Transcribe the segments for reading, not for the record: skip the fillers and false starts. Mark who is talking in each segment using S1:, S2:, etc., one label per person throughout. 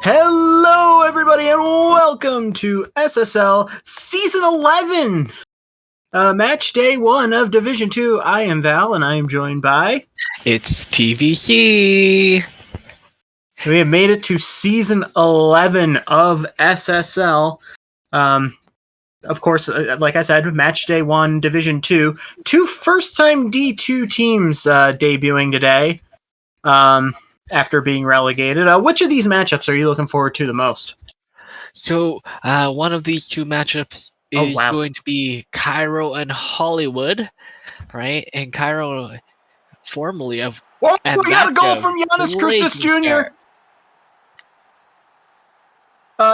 S1: Hello, everybody, and welcome to SSL Season 11, Match Day 1 of Division 2. I am Val, and I am joined by...
S2: It's TVC!
S1: We have made it to Season 11 of SSL. Of course, like I said, Match Day 1, Division 2. Two first-time D2 teams debuting today. After being relegated. Which of these matchups are you looking forward to the most?
S2: So, one of these two matchups is going to be Cairo and Hollywood, right? And Cairo, formerly of...
S1: Whoa, we got a goal from Giannis Christus Jr.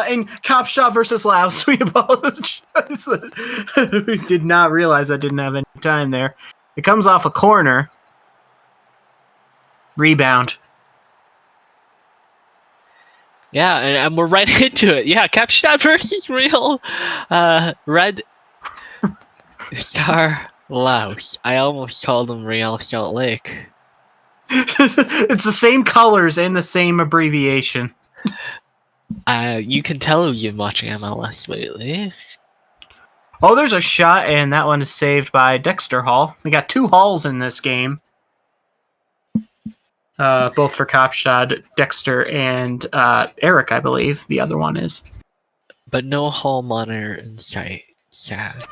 S1: In Kaapstad versus Laos. We apologize. We did not realize I didn't have any time there. It comes off a corner. Rebound.
S2: Yeah, and we're right into it. Yeah, Kaapstad versus Real Red Star Laos. I almost called them Real Salt Lake.
S1: It's the same colors and the same abbreviation.
S2: You can tell you've been watching MLS lately.
S1: Oh, there's a shot, and that one is saved by Dexter Hall. We got two Halls in this game. Both for Kaapstad, Dexter, and Eric, I believe. The other one is.
S2: But no Hall monitor in sight. Sad.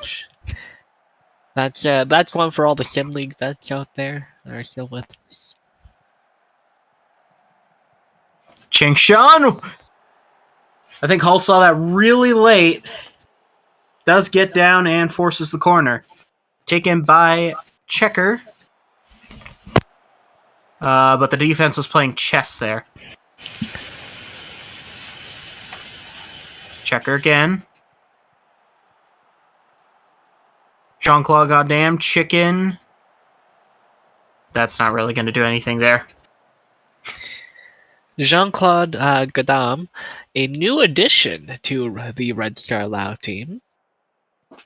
S2: That's one for all the Sim League vets out there that are still with us.
S1: Chingshan! I think Hall saw that really late. Does get down and forces the corner. Taken by Checker. But the defense was playing chess there. Checker again. Jean-Claude goddamn chicken. That's not really going to do anything there.
S2: Jean-Claude Godam, a new addition to the Red Star Lao team. I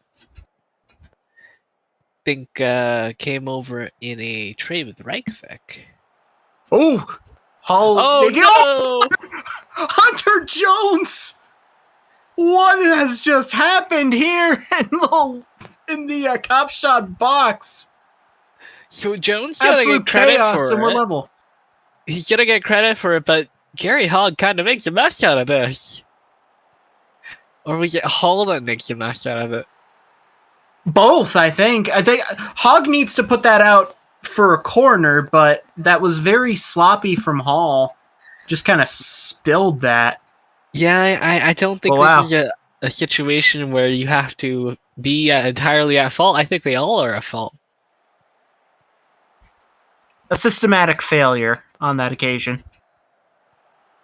S2: think came over in a trade with Reykjavik.
S1: Oh! Hall.
S2: Oh, no!
S1: Hunter Jones! What has just happened here in the Kaapstad box?
S2: So Jones gotta get credit for it.
S1: Level.
S2: He's gonna get credit for it, but Gary Hogg kind of makes a mess out of this. Or was it Hall that makes a mess out of it?
S1: Both, I think. I think Hogg needs to put that out for a corner, but that was very sloppy from Hall. Just kind of spilled that.
S2: Yeah, I don't think this is a situation where you have to be entirely at fault. I think they all are at fault.
S1: A systematic failure on that occasion.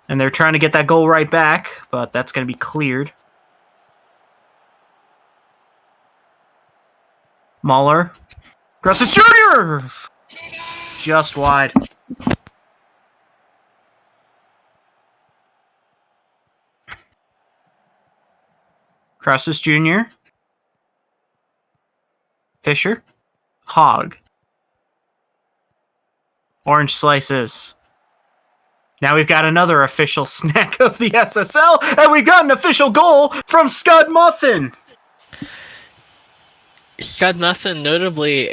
S1: And they're trying to get that goal right back, but that's going to be cleared. Muller. Christus Jr. Just wide. Christus Jr. Fisher. Hogg. Orange slices. Now we've got another official snack of the SSL, and we've got an official goal from Scud Muffin.
S2: Scud Muffin, notably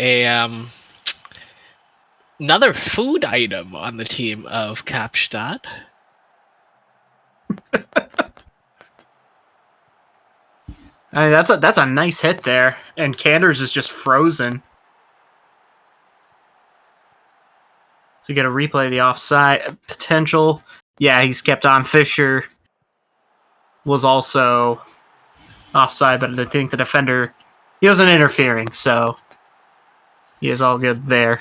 S2: another food item on the team of Kaapstad.
S1: I mean, that's a nice hit there, and Canders is just frozen. We get a replay of the offside potential. Yeah, he's kept on. Fisher was also offside, but I think the defender, he wasn't interfering, so he is all good there.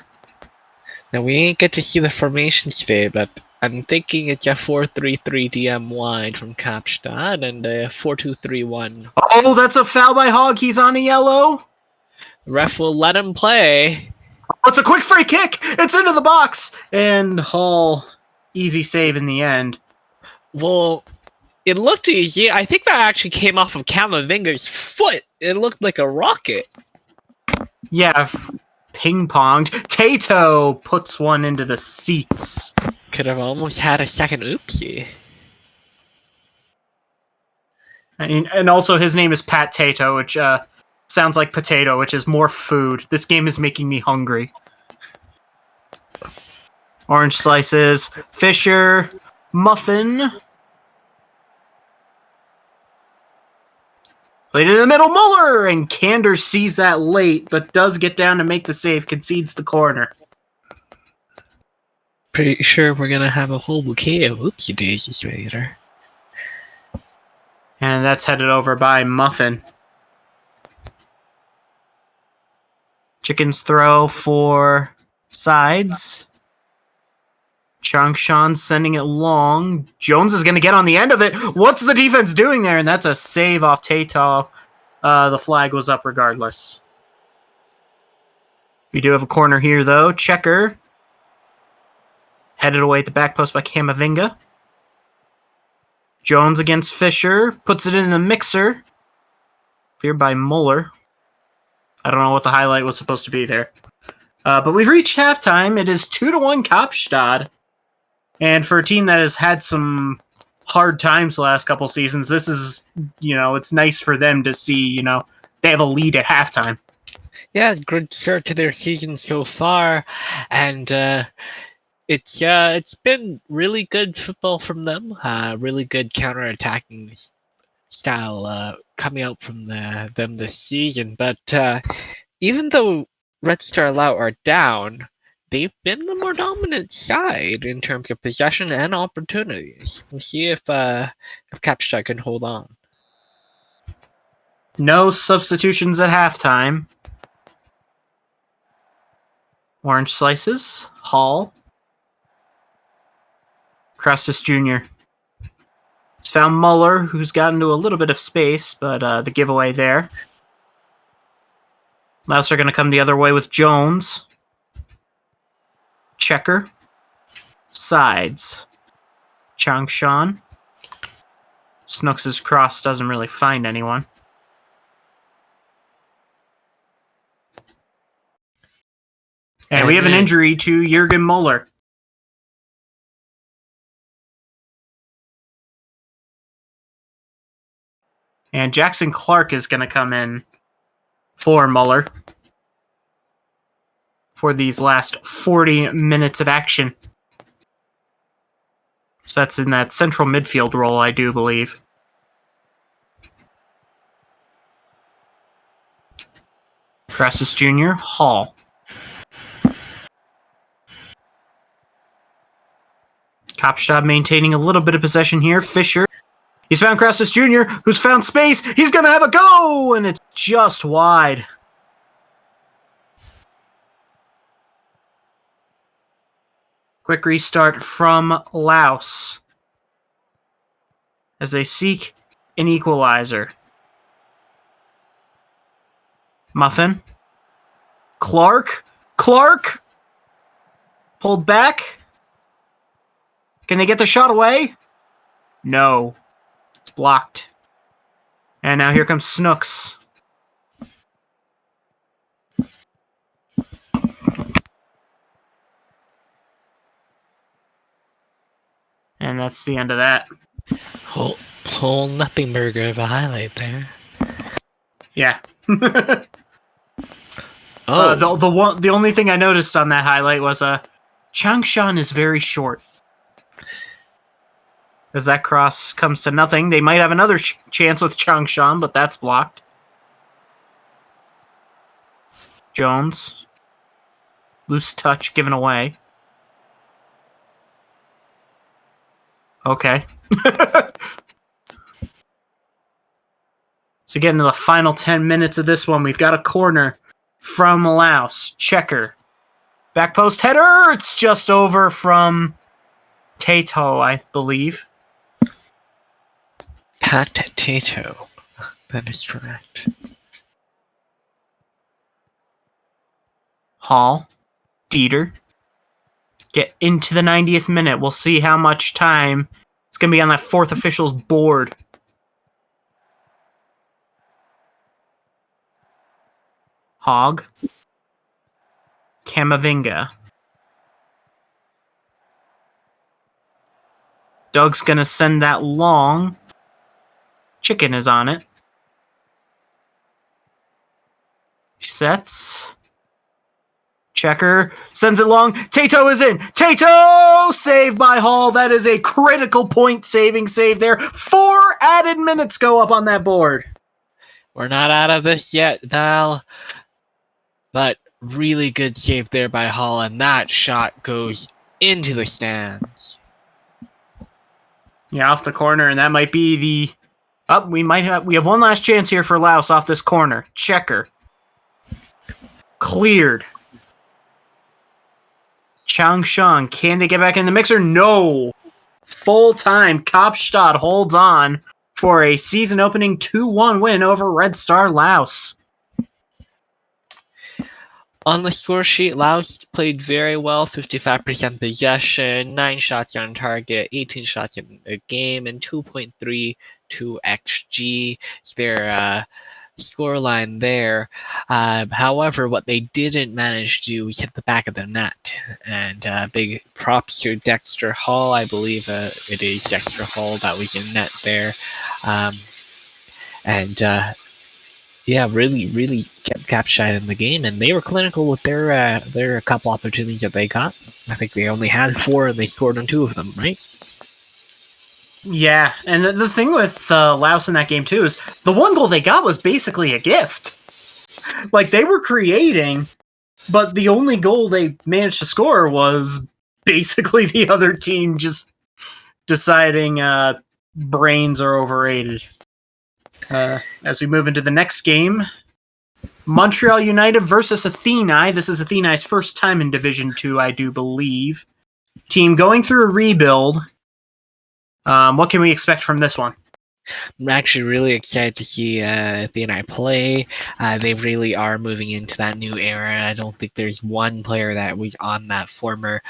S2: Now we ain't get to see the formations today, but I'm thinking it's a 4-3-3 DM wide from Kaapstad and a 4-2-3-1.
S1: Oh, that's a foul by Hogg. He's on a yellow.
S2: The ref will let him play.
S1: Oh, it's a quick free kick. It's into the box. And Hall, easy save in the end.
S2: Well, it looked easy. I think that actually came off of Camavinga's foot. It looked like a rocket.
S1: Yeah, ping-ponged. Tato puts one into the seats.
S2: Could have almost had a second oopsie.
S1: And also his name is Pat Tato, which sounds like potato, which is more food. This game is making me hungry. Orange slices, Fisher, Muffin. Played in the middle, Muller! And Kander sees that late, but does get down to make the save, concedes the corner.
S2: Pretty sure we're going to have a whole bouquet of oopsie daisies later.
S1: And that's headed over by Muffin. Chickens throw for sides. Changshan sending it long. Jones is going to get on the end of it. What's the defense doing there? And that's a save off Tato. The flag was up regardless. We do have a corner here, though. Checker. Headed away at the back post by Camavinga. Jones against Fisher. Puts it in the mixer. Cleared by Muller. I don't know what the highlight was supposed to be there. But we've reached halftime. It is 2-1 Kaapstad. And for a team that has had some hard times the last couple seasons, this is, it's nice for them to see, they have a lead at halftime.
S2: Yeah, good start to their season so far. And it's been really good football from them. Really good counter-attacking style coming out from them this season. But even though Red Star Lao are down, they've been the more dominant side in terms of possession and opportunities. We'll see if Kaapstad can hold on.
S1: No substitutions at halftime. Orange slices. Hall. Crassus Jr. It's found Muller, who's gotten into a little bit of space, but the giveaway there. Laos are going to come the other way with Jones. Checker. Sides. Changshan. Snooks' cross doesn't really find anyone. And we have an injury to Jürgen Muller. And Jackson Clark is going to come in for Muller for these last 40 minutes of action. So that's in that central midfield role, I do believe. Crassus Jr., Hall. Kaapstad maintaining a little bit of possession here. Fisher. He's found Crassus Jr., who's found space. He's going to have a go! And it's just wide. Quick restart from Laos as they seek an equalizer. Muffin. Clark. Pulled back. Can they get the shot away? No. It's blocked. And now here comes Snooks. And that's the end of that.
S2: Whole nothing burger of a highlight there.
S1: Yeah.
S2: Oh.
S1: The only thing I noticed on that highlight was Changshan is very short. As that cross comes to nothing, they might have another chance with Changshan, but that's blocked. Jones. Loose touch given away. Okay. So getting to the final 10 minutes of this one, we've got a corner from Laos. Checker. Back post header. It's just over from Tato, I believe.
S2: Pat Tato. That is correct.
S1: Hall. Dieter. Get into the 90th minute. We'll see how much time it's going to be on that fourth official's board. Hogg. Camavinga. Doug's going to send that long. Chicken is on it. She sets. Checker sends it long. Tato is in. Tato! Saved by Hall. That is a critical point saving save there. 4 added minutes go up on that board.
S2: We're not out of this yet, Val. But really good save there by Hall, and that shot goes into the stands.
S1: Yeah, off the corner, and that might be the... we have one last chance here for Laos off this corner. Checker. Cleared. Changshan, can they get back in the mixer? No. Full time, Kaapstad holds on for a season opening 2-1 win over Red Star Laos.
S2: On the score sheet, Laos played very well, 55% possession, 9 shots on target, 18 shots in the game, and 2.32 XG is their scoreline there. However, what they didn't manage to do was hit the back of the net. And big props to Dexter Hall. I believe it is Dexter Hall that was in net there. Yeah, really kept Kaapstad in the game, and they were clinical with their couple opportunities that they got. I think they only had 4, and they scored on 2 of them, right?
S1: Yeah, and the thing with Laos in that game, too, is the one goal they got was basically a gift. Like, they were creating, but the only goal they managed to score was basically the other team just deciding brains are overrated. As we move into the next game, Montreal United versus Athenai. This is Athenai's first time in Division 2, I do believe. Team going through a rebuild. What can we expect from this one?
S2: I'm actually really excited to see Athenai play. They really are moving into that new era. I don't think there's one player that was on that former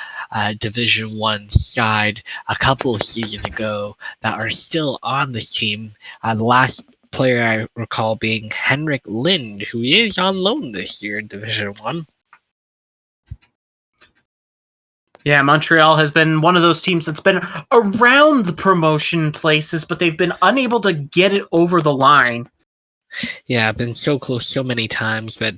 S2: Division 1 side a couple of seasons ago that are still on this team. The last player I recall being Henrik Lind, who is on loan this year in Division 1.
S1: Yeah, Montreal has been one of those teams that's been around the promotion places, but they've been unable to get it over the line.
S2: Yeah, I've been so close so many times, but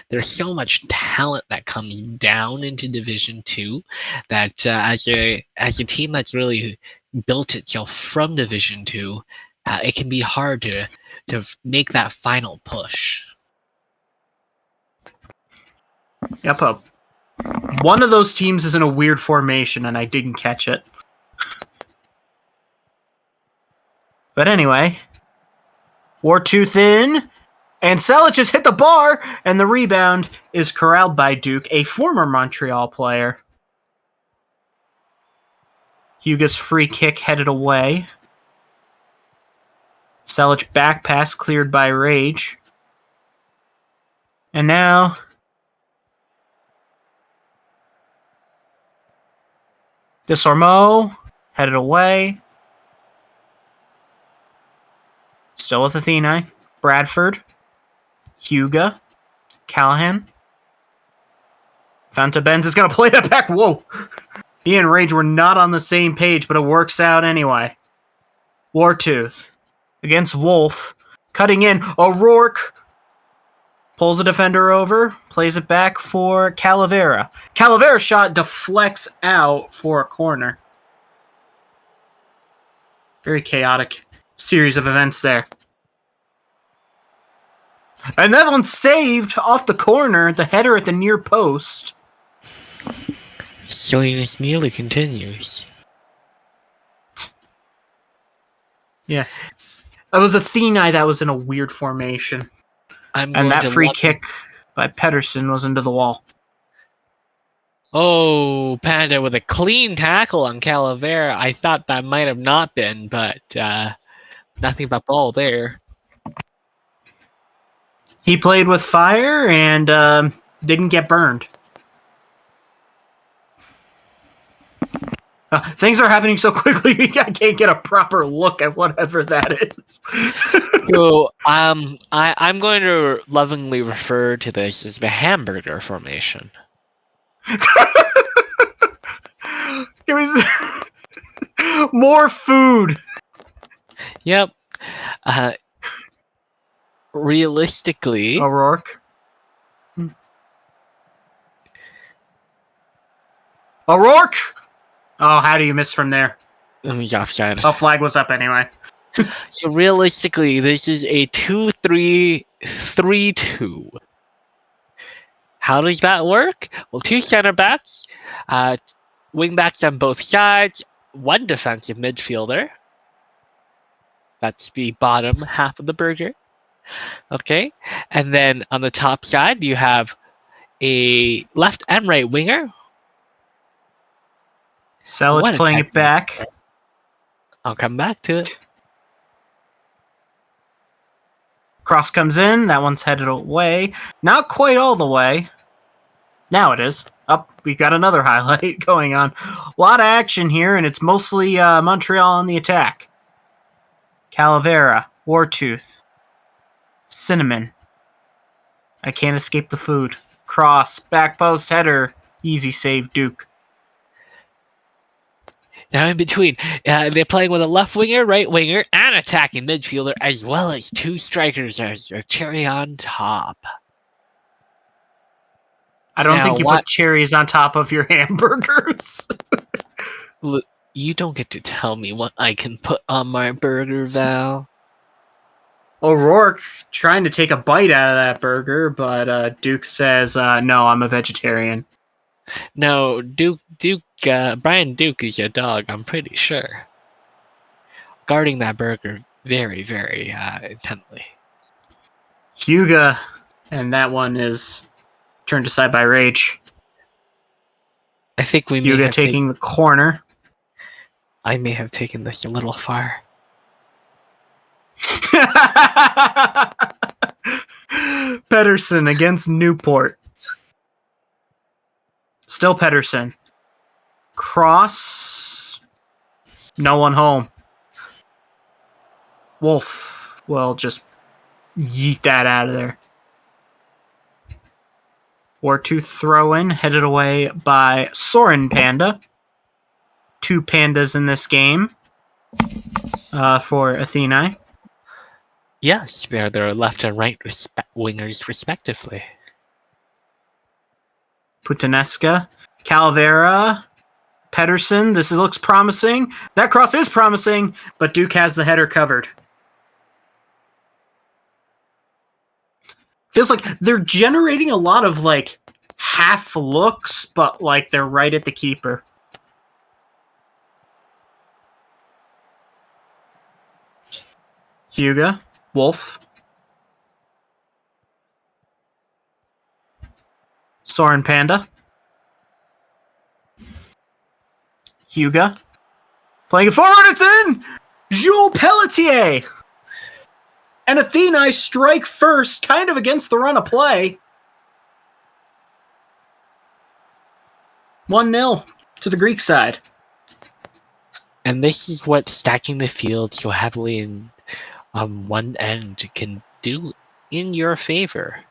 S2: there's so much talent that comes down into Division 2 that as a team that's really built itself from Division 2, it can be hard to make that final push.
S1: Yep, one of those teams is in a weird formation, and I didn't catch it. But anyway, Wartooth in, and Selic has hit the bar, and the rebound is corralled by Duke, a former Montreal player. Huga's free kick headed away. Selic back pass cleared by Rage. And now Desormeaux headed away. Still with Athenai. Bradford. Huga. Callahan. Fanta Benz is going to play that back. Whoa. He and Rage were not on the same page, but it works out anyway. Wartooth against Wolf. Cutting in. O'Rourke pulls a defender over. Plays it back for Calavera. Calavera's shot deflects out for a corner. Very chaotic series of events there. And that one's saved off the corner. The header at the near post.
S2: Silliness merely continues.
S1: Yeah. It was Athenai that was in a weird formation. And that free kick by Pedersen was into the wall.
S2: Oh, Panda with a clean tackle on Calavera. I thought that might have not been, but nothing but ball there.
S1: He played with fire and didn't get burned. Things are happening so quickly, I can't get a proper look at whatever that is.
S2: So, I'm going to lovingly refer to this as the hamburger formation.
S1: Give me more food.
S2: Yep. Uh, realistically,
S1: O'Rourke. O'Rourke! Oh, how do you miss from there?
S2: he's offside.
S1: Oh, flag was up anyway.
S2: So realistically, this is a 2-3-3-2. How does that work? Well, two center backs, wing backs on both sides, one defensive midfielder. That's the bottom half of the burger. Okay. And then on the top side, you have a left and right winger.
S1: Selic playing it back.
S2: I'll come back to it.
S1: Cross comes in. That one's headed away. Not quite all the way. Now it is. Up, we got another highlight going on. A lot of action here, and it's mostly Montreal on the attack. Calavera, Wartooth, Cinnamon. I can't escape the food. Cross, back post, header. Easy save, Duke.
S2: Now in between, they're playing with a left winger, right winger, and attacking midfielder, as well as two strikers as a cherry on top.
S1: I don't think you put cherries on top of your hamburgers.
S2: Look, you don't get to tell me what I can put on my burger, Val.
S1: O'Rourke trying to take a bite out of that burger, but Duke says, no, I'm a vegetarian.
S2: No, Brian Duke is your dog, I'm pretty sure. Guarding that burger very, very intently.
S1: Hugo, and that one is turned aside by Rage.
S2: I think we
S1: Hugo taking the corner.
S2: I may have taken this a little far.
S1: Pedersen against Newport. Still Pedersen. Cross. No one home. Wolf will just yeet that out of there. Wartooth throw in, headed away by Soren Panda. Two pandas in this game for Athenai.
S2: Yes, they're their left and right wingers respectively.
S1: Putanesca, Calavera, Pedersen. This looks promising. That cross is promising, but Duke has the header covered. Feels like they're generating a lot of like half looks, but like they're right at the keeper. Hugo, Wolf. Soren Panda. Hugo. Playing it forward, it's in! Jules Pelletier! And Athenai strike first, kind of against the run of play. 1-0 to the Greek side.
S2: And this is what stacking the field so heavily in one end can do in your favor.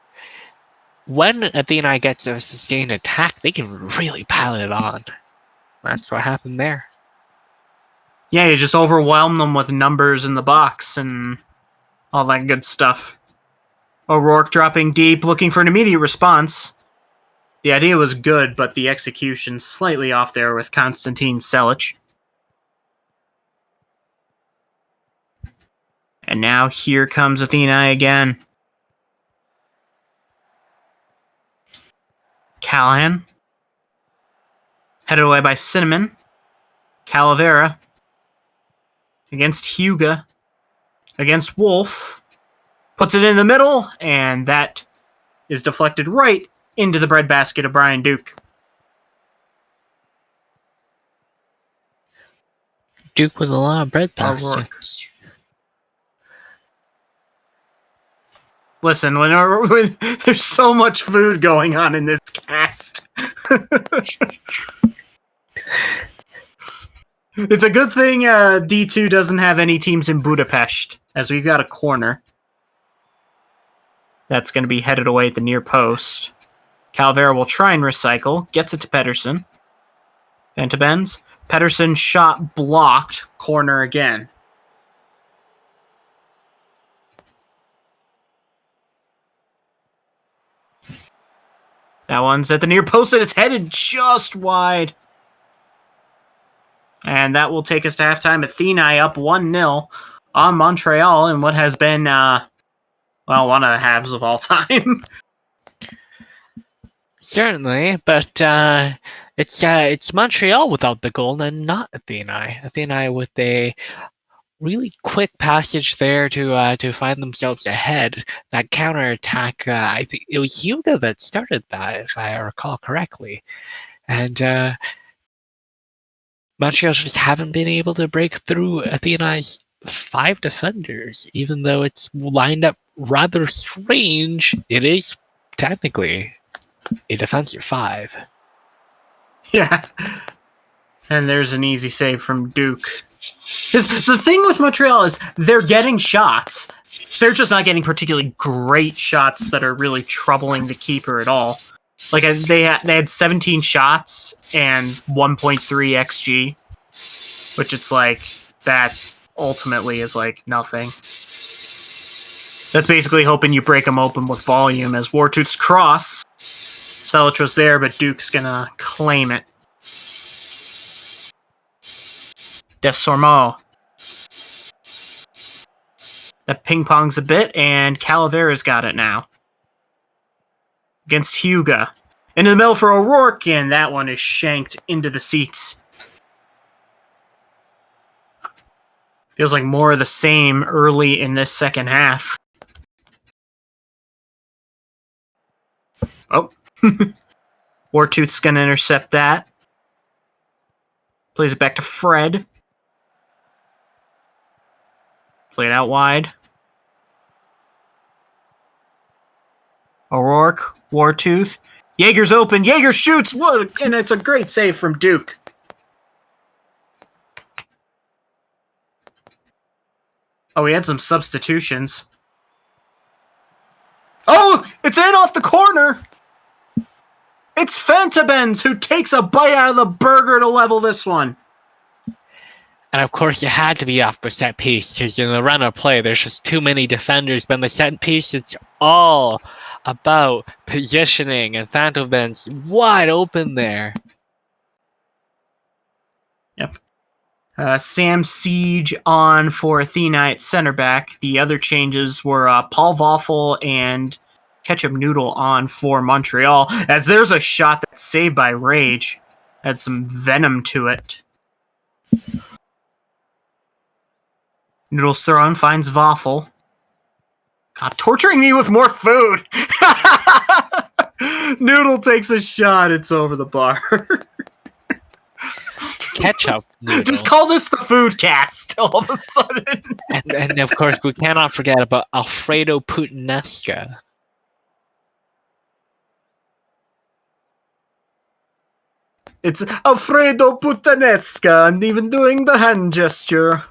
S2: When Athenai gets a sustained attack, they can really pile it on. That's what happened there.
S1: Yeah, you just overwhelm them with numbers in the box and all that good stuff. O'Rourke dropping deep, looking for an immediate response. The idea was good, but the execution slightly off there with Konstantin Selic. And now here comes Athenai again. Callahan. Headed away by Cinnamon. Calavera. Against Hugo. Against Wolf. Puts it in the middle, and that is deflected right into the breadbasket of Brian Duke.
S2: Duke with a lot of bread baskets.
S1: Listen, when there's so much food going on in this cast. It's a good thing D2 doesn't have any teams in Budapest, as we've got a corner. That's going to be headed away at the near post. Calavera will try and recycle. Gets it to Pedersen. And to Benz. Pedersen shot blocked. Corner again. That one's at the near post, and it's headed just wide. And that will take us to halftime. Athenai up 1-0 on Montreal in what has been, one of the halves of all time.
S2: Certainly, but it's Montreal without the goal and not Athenai. Athenai with a really quick passage there to find themselves ahead. That counterattack, I think it was Hyuga that started that, if I recall correctly. And Montreal just haven't been able to break through Athenai's 5 defenders, even though it's lined up rather strange. It is technically a defensive 5.
S1: Yeah. And there's an easy save from Duke. The thing with Montreal is they're getting shots. They're just not getting particularly great shots that are really troubling the keeper at all. Like, they had 17 shots and 1.3 XG, which it's like, that ultimately is like nothing. That's basically hoping you break them open with volume as Wartooth's cross. Selic was there, but Duke's gonna claim it. Desormeaux. That ping-pongs a bit, and Calavera's got it now. Against Hyuga. Into the middle for O'Rourke, and that one is shanked into the seats. Feels like more of the same early in this second half. Oh. Wartooth's going to intercept that. Plays it back to Fred. Play it out wide. O'Rourke, Wartooth. Jaeger's open. Jaeger shoots. And it's a great save from Duke. Oh, we had some substitutions. Oh, it's in off the corner. It's Fantabens who takes a bite out of the burger to level this one.
S2: And of course, it had to be off the set piece, because in the run of play, there's just too many defenders. But in the set piece, it's all about positioning, and Fantabens wide open there.
S1: Yep. Sam Siege on for Athenai at center back. The other changes were Paul Voffel and Ketchup Noodle on for Montreal. As there's a shot that's saved by Rage. Had some venom to it. Noodle's throw in, finds Voffel. God, torturing me with more food! Noodle takes a shot, it's over the bar.
S2: Ketchup Noodle.
S1: Just call this the food cast all of a sudden.
S2: and of course, we cannot forget about Alfredo Putanesca.
S1: It's Alfredo Putanesca, and even doing the hand gesture.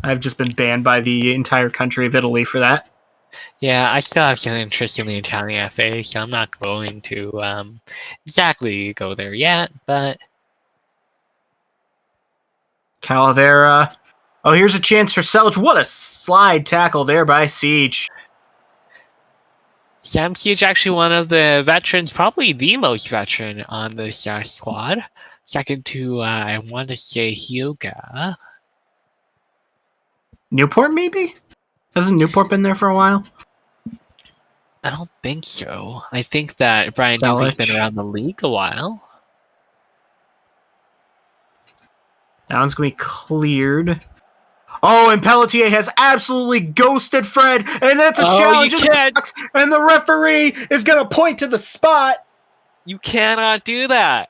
S1: I've just been banned by the entire country of Italy for that.
S2: Yeah, I still have some interest in the Italian FA, so I'm not going to exactly go there yet, but...
S1: Calavera. Oh, here's a chance for Selic. What a slide tackle there by Siege.
S2: Sam Siege, actually one of the veterans, probably the most veteran on this squad. Second to, I want to say, Hyuga.
S1: Newport, maybe? Hasn't Newport been there for a while?
S2: I don't think so. I think that Brian Newby's been around the league a while.
S1: That one's going to be cleared. Oh, and Pelletier has absolutely ghosted Fred, and that's a challenge in the box, and the referee is going to point to the spot.
S2: You cannot do that.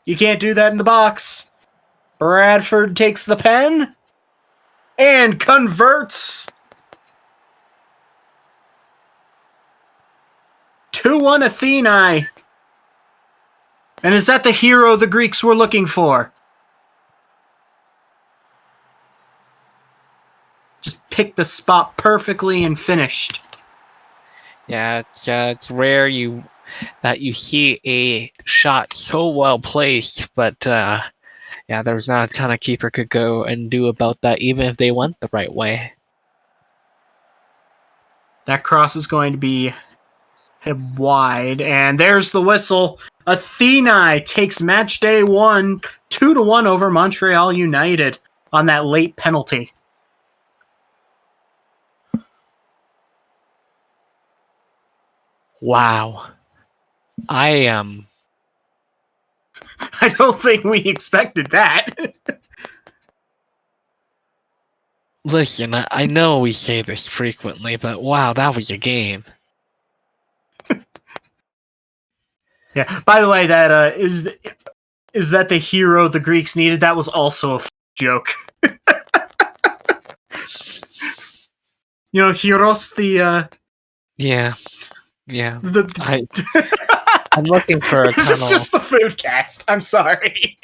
S1: You can't do that in the box. Bradford takes the pen and converts. 2-1 Athenai. And is that the hero the Greeks were looking for? Just picked the spot perfectly and finished.
S2: Yeah, it's rare that you see a shot so well placed, but yeah, there's not a ton of keeper could go and do about that, even if they went the right way.
S1: That cross is going to be Hit wide, and there's the whistle. Athenai takes Matchday 1, 2-1 over Montreal United on that late penalty.
S2: Wow. I
S1: don't think we expected that.
S2: Listen, I know we say this frequently, but wow, that was a game.
S1: Yeah. By the way, that is that the hero the Greeks needed? That was also a joke. You know, Heroes, the
S2: Yeah.
S1: the
S2: I'm looking for a
S1: This
S2: tunnel.
S1: is just the food cast. I'm sorry.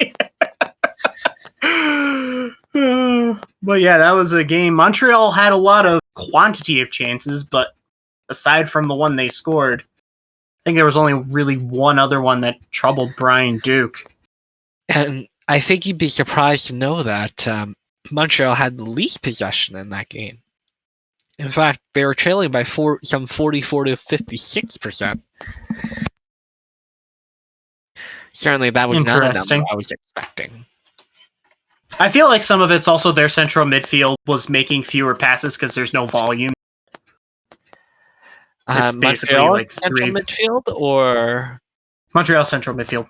S1: But yeah, that was a game. Montreal had a lot of quantity of chances, but aside from the one they scored, I think there was only really one other one that troubled Brian Duke.
S2: And I think you'd be surprised to know that Montreal had the least possession in that game. In fact, they were trailing by some 44 to 56%. Certainly, that was not a number I was expecting.
S1: I feel like some of it's also their central midfield was making fewer passes because there's no volume. It's basically
S2: Montreal
S1: like
S2: central midfield or
S1: Montreal central midfield.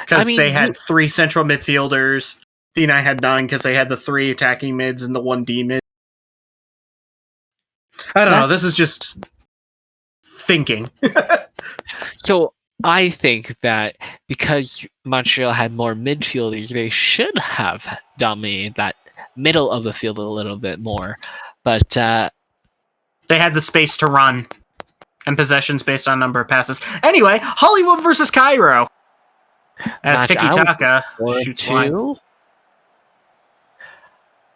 S1: Because they had 3 central midfielders. The United had 9 because they had the 3 attacking mids and the 1 D mid. I don't know. This is just thinking.
S2: So I think that because Montreal had more midfielders, they should have dominated that middle of the field a little bit more. But
S1: they had the space to run and possessions based on number of passes. Anyway, Hollywood versus Cairo. As Tiki-Taka shoots wide.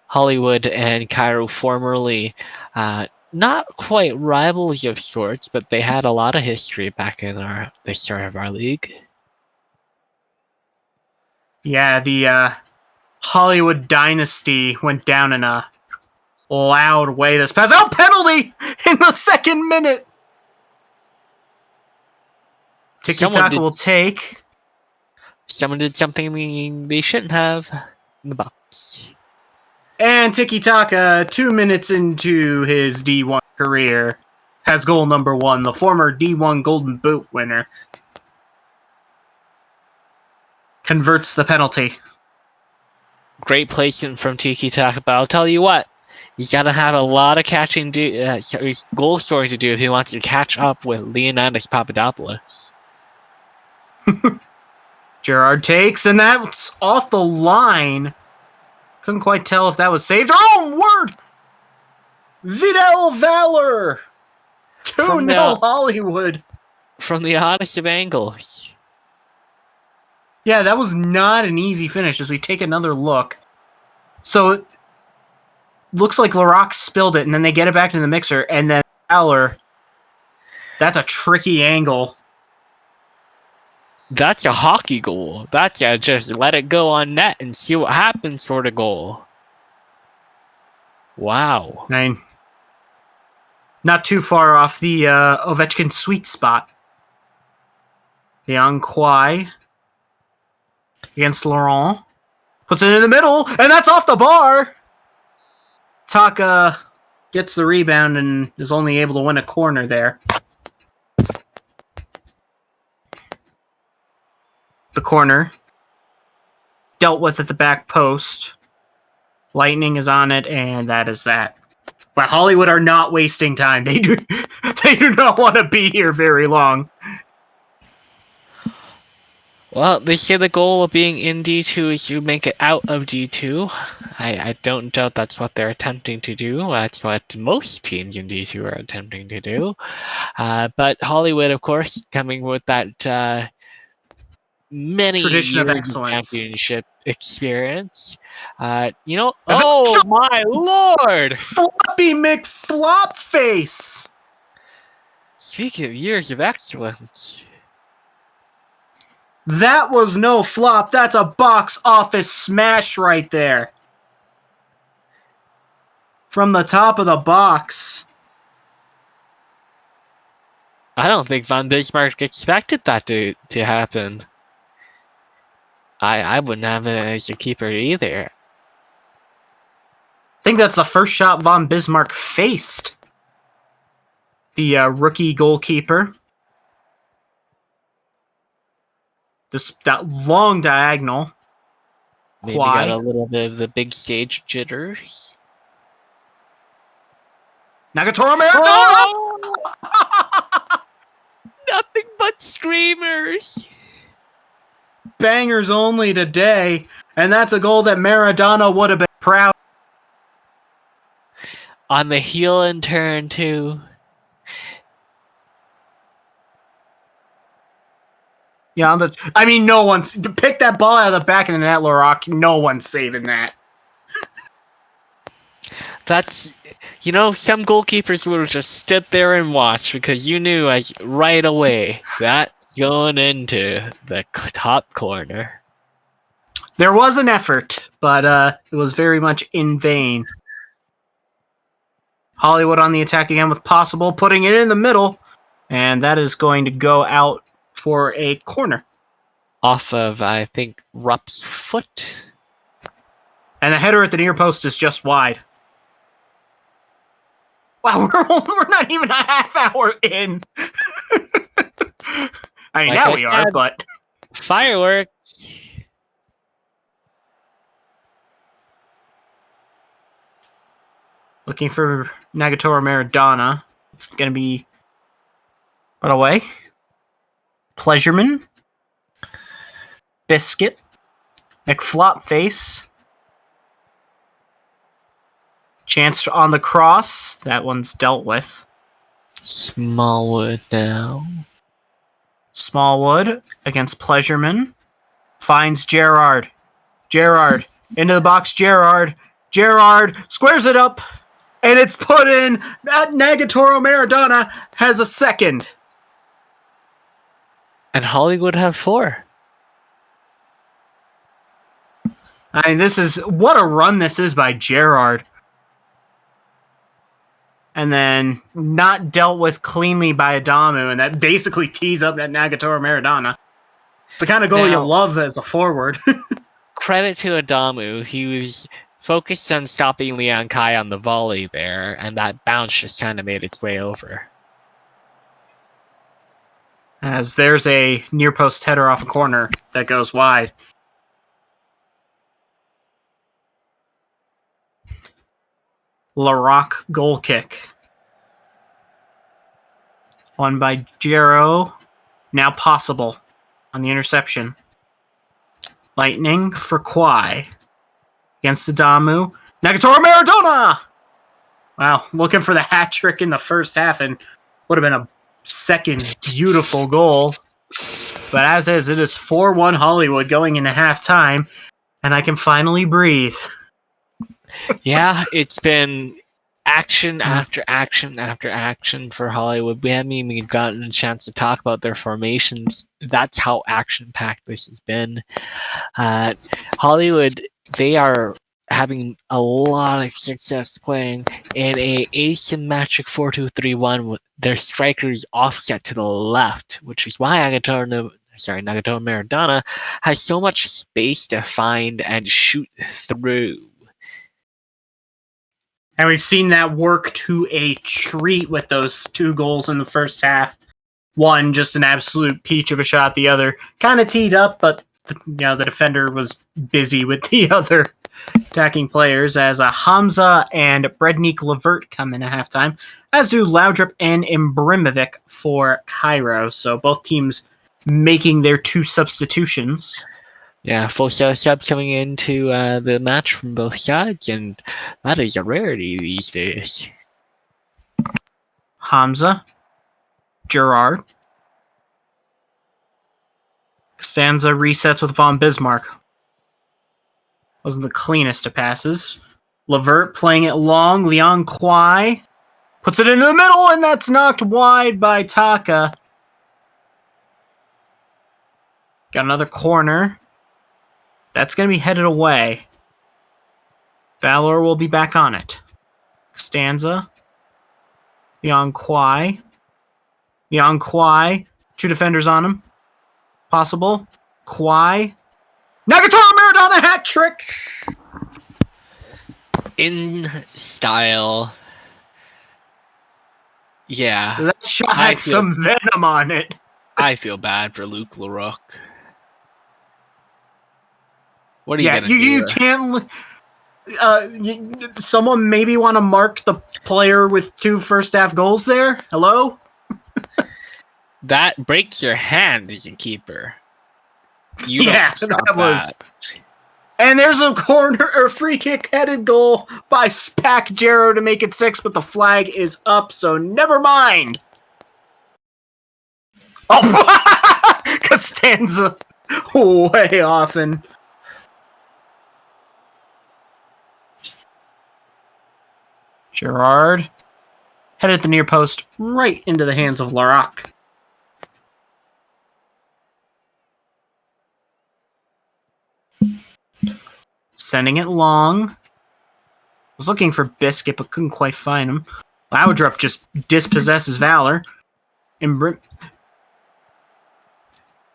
S2: Hollywood and Cairo formerly not quite rivals of sorts, but they had a lot of history back in the start of our league.
S1: Yeah, the Hollywood dynasty went down in a loud way this past. Oh, penalty in the 2nd minute. Tiki-Taka will take.
S2: Someone did something they shouldn't have in the box.
S1: And Tiki-Taka, 2 minutes into his D1 career, has goal number 1, the former D1 Golden Boot winner. Converts the penalty.
S2: Great placement from Tiki-Taka, but I'll tell you what, he's got to have a lot of goal scoring to do if he wants to catch up with Leonidas Papadopoulos.
S1: Gerard takes, and that's off the line. Couldn't quite tell if that was saved. Oh, word! Vidal Valor! 2-0 Hollywood.
S2: From the oddest of angles.
S1: Yeah, that was not an easy finish as we take another look. So, it looks like Laroc spilled it, and then they get it back to the mixer, and then Valor. That's a tricky angle.
S2: That's a hockey goal. That's a just let it go on net and see what happens sort of goal. Wow.
S1: Not too far off the Ovechkin sweet spot. Yang Kwai against Laurent. Puts it in the middle, and that's off the bar! Taka gets the rebound and is only able to win a corner there. The corner. Dealt with at the back post. Lightning is on it, and that is that. But Hollywood are not wasting time. They do not want to be here very long.
S2: Well, they say the goal of being in D2 is to make it out of D2. I don't doubt that's what they're attempting to do. That's what most teams in D2 are attempting to do. But Hollywood, of course, coming with that many
S1: tradition
S2: years
S1: of excellence,
S2: championship experience. Oh my lord!
S1: Floppy McFlopface!
S2: Speaking of years of excellence.
S1: That was no flop. That's a box office smash right there. From the top of the box.
S2: I don't think Van Bismarck expected that to happen. I wouldn't have it as a keeper either.
S1: I think that's the first shot Von Bismarck faced. The rookie goalkeeper. That long diagonal.
S2: Maybe got a little bit of the big stage jitters.
S1: Nagatoro Maradona!
S2: Oh! Nothing but screamers.
S1: Bangers only today, and that's a goal that Maradona would have been proud.
S2: On the heel and turn too.
S1: Yeah, no one's pick that ball out of the back of the net, Larock. No one's saving that.
S2: That's, some goalkeepers would have just stood there and watched because you knew right away that's going into the top corner.
S1: There was an effort, but it was very much in vain. Hollywood on the attack again with Possible, putting it in the middle, and that is going to go out for a corner.
S2: Off of, I think, Rupp's foot.
S1: And the header at the near post is just wide. Wow, we're not even a half hour in. I mean, now we are, but...
S2: Fireworks.
S1: Looking for Nagatoro Maradona. It's going to be... Put away. Pleasureman. Biscuit. McFlopface. Chance on the cross. That one's dealt with.
S2: Smallwood now.
S1: Smallwood against Pleasureman. Finds Gerrard. Gerrard. Into the box, Gerrard. Gerrard squares it up. And it's put in. Nagatoro Maradona has a second.
S2: And Hollywood have 4.
S1: I mean, what a run this is by Gerrard. And then not dealt with cleanly by Adamu, and that basically tees up that Nagatoro Maradona. It's the kind of goal you love as a forward.
S2: Credit to Adamu. He was focused on stopping Leon Kai on the volley there, and that bounce just kind of made its way over.
S1: As there's a near post header off a corner that goes wide. Larock goal kick. Won by Gero. Now Possible on the interception. Lightning for Kwai. Against Adamu. Nagatoro Maradona! Wow, looking for the hat trick in the first half, and would have been a second beautiful goal. But as is, it is 4-1 Hollywood going into halftime, and I can finally breathe.
S2: Yeah, it's been action after action after action for Hollywood. We haven't even gotten a chance to talk about their formations. That's how action-packed this has been. Hollywood, they are having a lot of success playing in a asymmetric 4-2-3-1 with their strikers offset to the left, which is why Nagatoro Maradona has so much space to find and shoot through.
S1: And we've seen that work to a treat with those 2 goals in the first half. One, just an absolute peach of a shot. The other, kind of teed up, but the defender was busy with the other attacking players as Hamza and Brednik Levert come in at halftime, as do Laudrup and Imbrimovic for Cairo. So both teams making their 2 substitutions.
S2: Yeah, full set of subs coming into the match from both sides, and that is a rarity these days.
S1: Hamza, Gerrard. Costanza resets with Von Bismarck. Wasn't the cleanest of passes. Levert playing it long. Leon Kwai puts it into the middle, and that's knocked wide by Taka. Got another corner. That's going to be headed away. Valor will be back on it. Costanza. Leon Kwai. Young Kwai. 2 defenders on him. Possible. Kwai. Nagatoro Maradona hat trick!
S2: In style. Yeah.
S1: That shot had some venom on it.
S2: I feel bad for Luke LaRoque. What are you gonna do?
S1: You can't. Someone maybe want to mark the player with 2 first-half goals there. Hello.
S2: That breaks your hand as a keeper. That was.
S1: And there's a corner or free kick headed goal by Spack Jarrow to make it 6, but the flag is up, so never mind. Oh, Costanza way off and. Gerard headed the near post right into the hands of Larocque. Sending it long. Was looking for Biscuit, but couldn't quite find him. Laudrup just dispossesses Valor.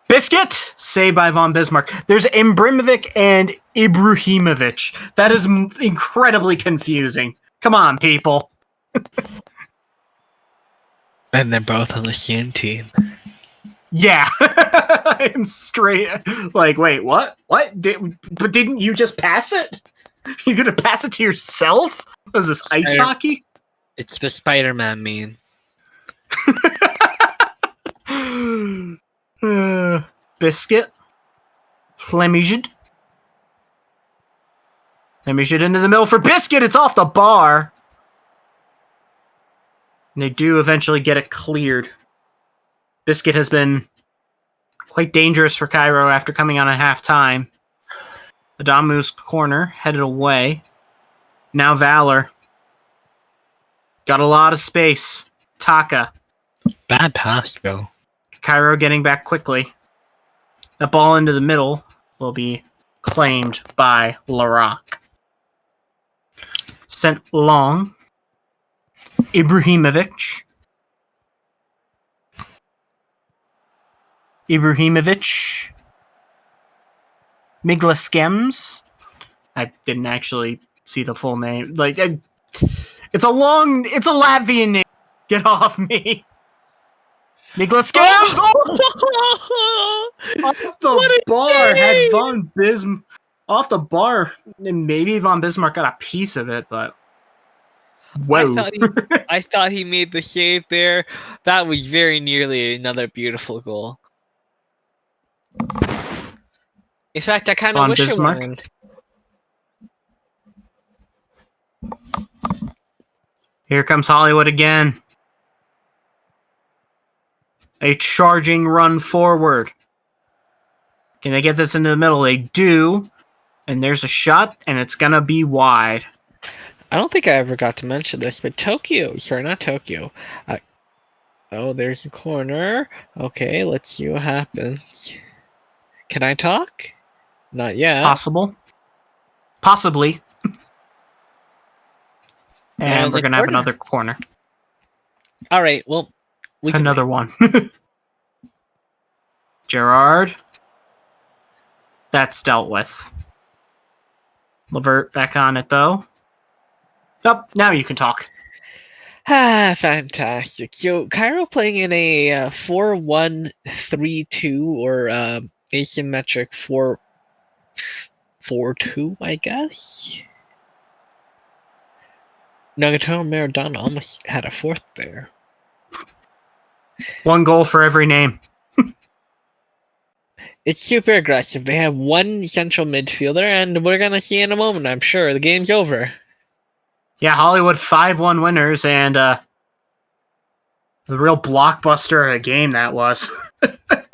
S1: Biscuit! Saved by Von Bismarck. There's Imbrimovic and Ibrahimovic. That is incredibly confusing. Come on, people.
S2: And they're both on the same team.
S1: Yeah. I'm straight. Like, wait, what? What? But didn't you just pass it? You're going to pass it to yourself? Was this ice hockey?
S2: It's the Spider-Man meme.
S1: Biscuit. Lemijid. Lemijid into the middle for Biscuit. It's off the bar. And they do eventually get it cleared. Biscuit has been quite dangerous for Cairo after coming on at halftime. Adamu's corner headed away. Now Valor. Got a lot of space. Taka.
S2: Bad pass, though.
S1: Cairo getting back quickly. That ball into the middle will be claimed by Larocque. Sent long. Ibrahimovic. Migla Skems. I didn't actually see the full name. It's a Latvian name. Get off me. Migla Skems! Oh! Off the bar had Von Bismarck. Off the bar, and maybe Von Bismarck got a piece of it, but whoa.
S2: I thought he made the save there. That was very nearly another beautiful goal. In fact, I kind of wish it went.
S1: Here comes Hollywood again. A charging run forward. Can they get this into the middle? They do. And there's a shot, and it's going to be wide.
S2: I don't think I ever got to mention this, but Tokyo. Sorry, not Tokyo. Oh, there's a corner. Okay, let's see what happens. Can I talk? Not yet.
S1: Possibly. And we're going to have another corner.
S2: All right, well.
S1: Another one. Gerard. That's dealt with. Levert back on it, though. Oh, now you can talk.
S2: Fantastic. So, Cairo playing in a 4-1-3-2 or asymmetric 4-4-2, I guess. Nagatoro Maradona almost had a fourth there.
S1: 1 goal for every name.
S2: It's super aggressive. They have 1 central midfielder, and we're going to see in a moment, I'm sure. The game's over.
S1: Yeah, Hollywood 5-1 winners, and the real blockbuster of a game that was. A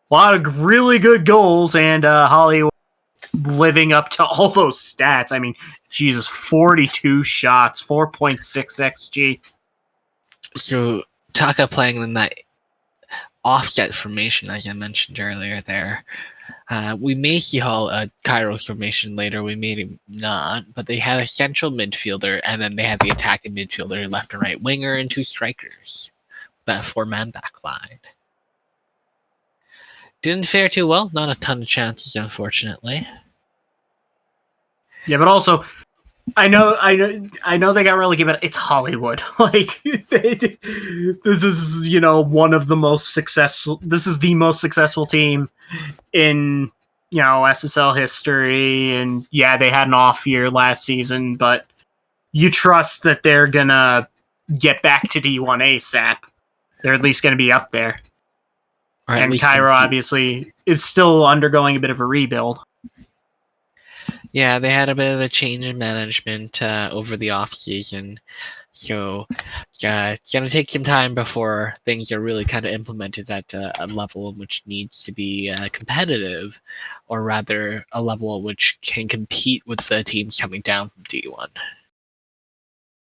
S1: lot of really good goals, and Hollywood living up to all those stats. I mean, Jesus, 42 shots, 4.6 XG.
S2: So, Taka playing in that offset formation, as I mentioned earlier there. We may see Cairo's formation later, we may not, but they had a central midfielder, and then they had the attacking midfielder, left and right winger, and 2 strikers. that 4-man back line. Didn't fare too well. Not a ton of chances, unfortunately.
S1: Yeah, but also, I know they got relegated, but it's Hollywood. Like, this is one of the most successful. This is the most successful team in SSL history, and yeah, they had an off year last season, but you trust that they're gonna get back to D1 ASAP. They're at least gonna be up there. And Cairo obviously is still undergoing a bit of a rebuild.
S2: Yeah, they had a bit of a change in management over the off season, so it's gonna take some time before things are really kind of implemented at a level which needs to be competitive, or rather a level which can compete with the teams coming down from D1.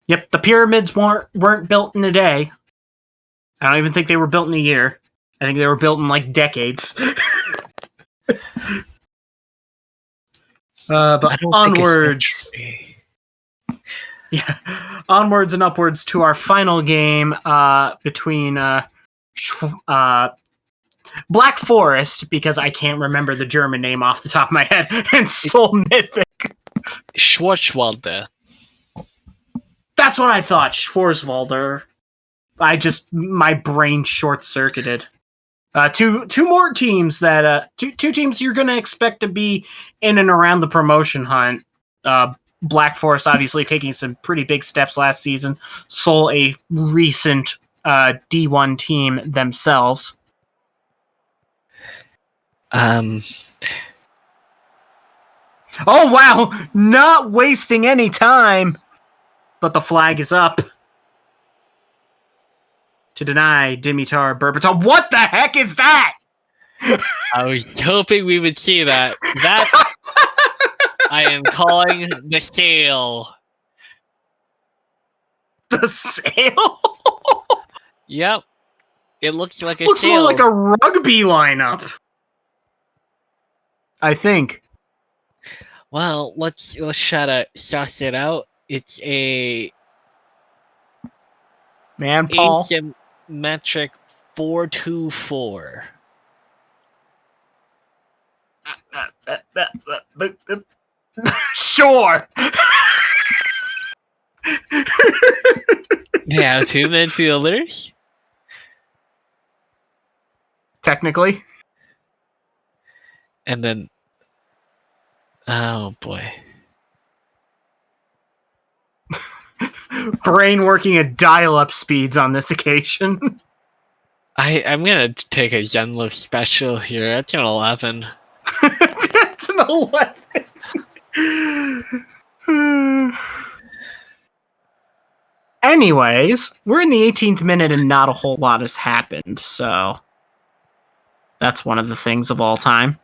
S1: Yep, the pyramids weren't built in a day. I don't even think they were built in a year. I think they were built in like decades. But onwards, onwards and upwards to our final game between Black Forest, because I can't remember the German name off the top of my head, and Seoul Mythic.
S2: Schwarzwälder.
S1: That's what I thought. Schwarzwälder. My brain short-circuited. Two more teams that two teams you're going to expect to be in and around the promotion hunt. Black Forest obviously taking some pretty big steps last season. Seoul, a recent D1 team themselves. Oh wow! Not wasting any time, but the flag is up to deny Dimitar Berbatov. What the heck is that?
S2: I was hoping we would see that. That I am calling the sale.
S1: The sale?
S2: Yep. It looks like a
S1: looks
S2: sale.
S1: Looks more like a rugby lineup. I think.
S2: Well, let's try to suss it out. It's a
S1: man, Paul.
S2: Asymmetric 4-2-4.
S1: Sure.
S2: They have 2 midfielders.
S1: Technically.
S2: And then, oh boy.
S1: Brain working at dial-up speeds on this occasion.
S2: I'm gonna take a Zenlo special here. That's an 11.
S1: That's an 11. Anyways, we're in the 18th minute and not a whole lot has happened, so that's one of the things of all time.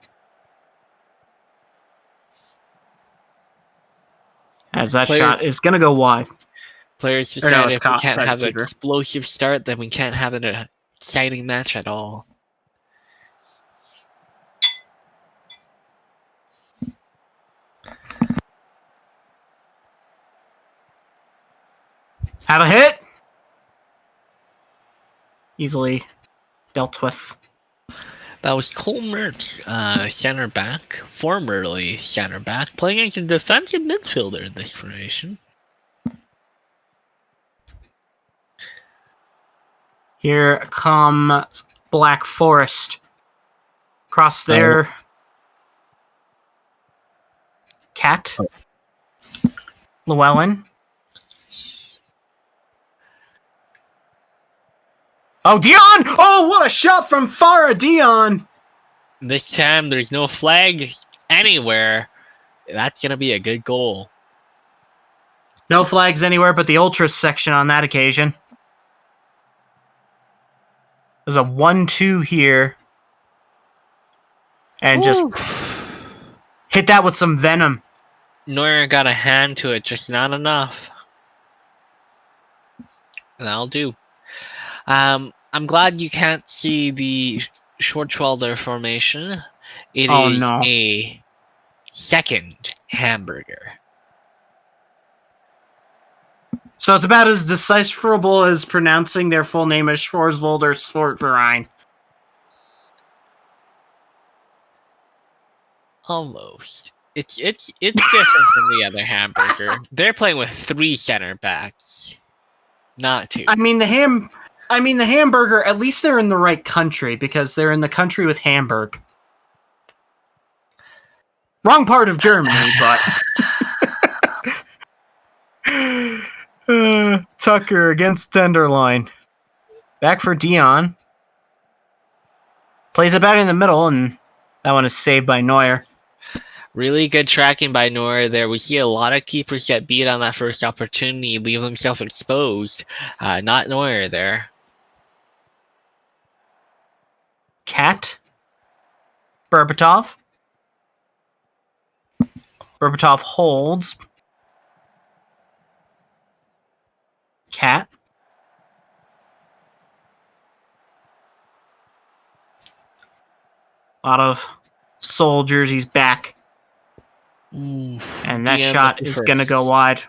S1: As that shot is going to go wide.
S2: Players decided if we can't have an explosive start, then we can't have an exciting match at all.
S1: Have a hit. Easily dealt with.
S2: That was Cole Mertz, center back, formerly center back, playing as a defensive midfielder in this formation.
S1: Here comes Black Forest. Cross there. Cat. Llewellyn. Oh, Dion! Oh, what a shot from Farah Dion!
S2: This time, there's no flag anywhere. That's going to be a good goal.
S1: No flags anywhere but the Ultras section on that occasion. There's a 1-2 here. And just hit that with some venom.
S2: Neuer got a hand to it, just not enough. That'll do. I'm glad you can't see the Schwarzwälder formation. It is a second hamburger.
S1: So it's about as decipherable as pronouncing their full name as Schwarzwälder Sportverein.
S2: Almost. It's different from the other hamburger. They're playing with 3 center backs, not 2.
S1: I mean the hamburger. At least they're in the right country because they're in the country with Hamburg. Wrong part of Germany, but Tucker against Tenderloin. Back for Dion. Plays it back in the middle, and that one is saved by Neuer.
S2: Really good tracking by Neuer there. We see a lot of keepers get beat on that first opportunity, leave themselves exposed. Not Neuer there.
S1: Cat. Berbatov. Berbatov holds. Cat. A lot of soldiers. He's back. And that shot is going to go wide.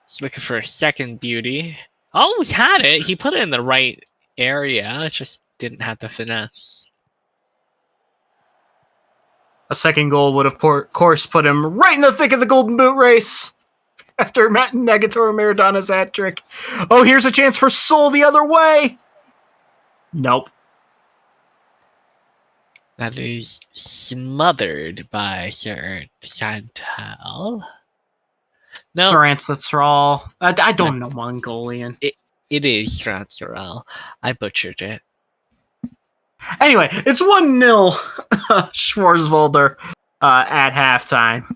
S2: He's looking for a second beauty. Almost had it. He put it in the right area. It just didn't have the finesse.
S1: A second goal would, of course, put him right in the thick of the Golden Boot race after Negatoro Maradona's hat trick. Oh, here's a chance for Seoul the other way. Nope.
S2: That is smothered by Sir Chantal.
S1: No. Saransatral. I don't know Mongolian.
S2: It is Saransatral. I butchered it.
S1: Anyway, it's 1-0 Schwarzwälder at halftime.